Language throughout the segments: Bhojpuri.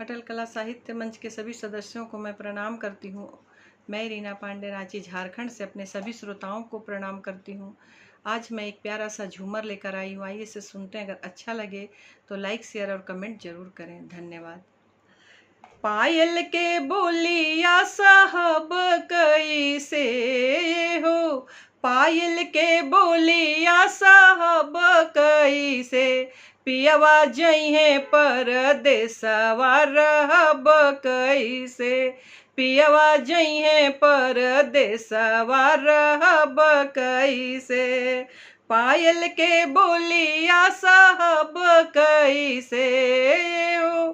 अटल कला साहित्य मंच के सभी सदस्यों को मैं प्रणाम करती हूँ। मैं रीना पांडे रांची झारखंड से अपने सभी श्रोताओं को प्रणाम करती हूँ। आज मैं एक प्यारा सा झूमर लेकर आई हूँ, आइए इसे सुनते हैं। अगर अच्छा लगे तो लाइक, शेयर और कमेंट जरूर करें। धन्यवाद। पायल के बोलिया साहब कैसे हो, पायल के बोलिया साहब कैसे, पियवा जइहे परदेसवा रहब कैसे, पियवा जइहे परदेसवा रहब कैसे, पायल के बोलिया साहब कैसे हो,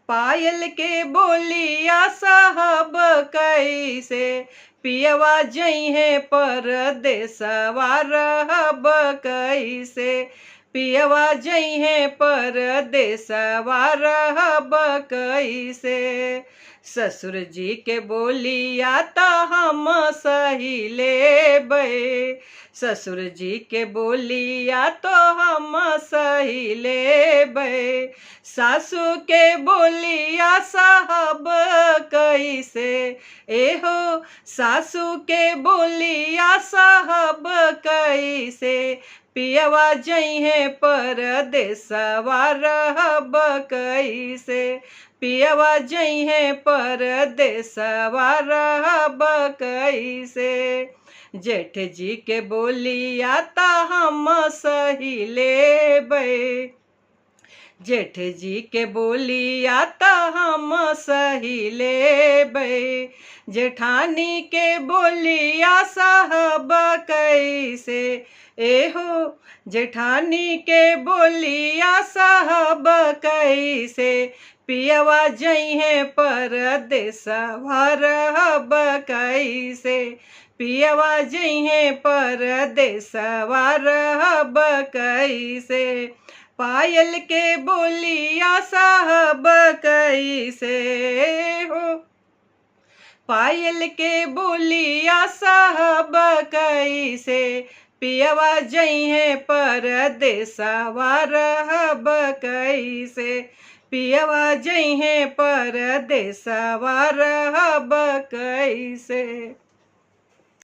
पायल के बोलिया साहब कैसे, पियवा जइहे परदेसवा रहब कैसे, पियवा जइहे परदेसवा रहब कैसे। ससुर जी के बोलिया त हम सही लेबै, ससुर जी के बोलिया तो हम सही लेबै, सासू के बोलिया साहब कैसे एहो, सासू के बोलिया साहब कैसे, पियवा जइहे परदेसवा रहब कैसे, पियवा जइहे परदेसवा रहब कैसे। जेठ जी के बोलिया त हम सही लेबै, जेठ जी के बोलिया त हम सही लेबै, जेठानी के बोलिया साहब कैसे एहो, जेठानी के बोलिया साहब कैसे, पियवा जइहे परदेसवा रहब कैसे, पियवा जइहे परदेसवा रहब कैसे, पायल के बोलिया साहब कैसे हो, पायल के बोलिया साहब कैसे, पियवा जइहे परदेसवा रहब कैसे, पियवा जइहे परदेसवा रहब कैसे।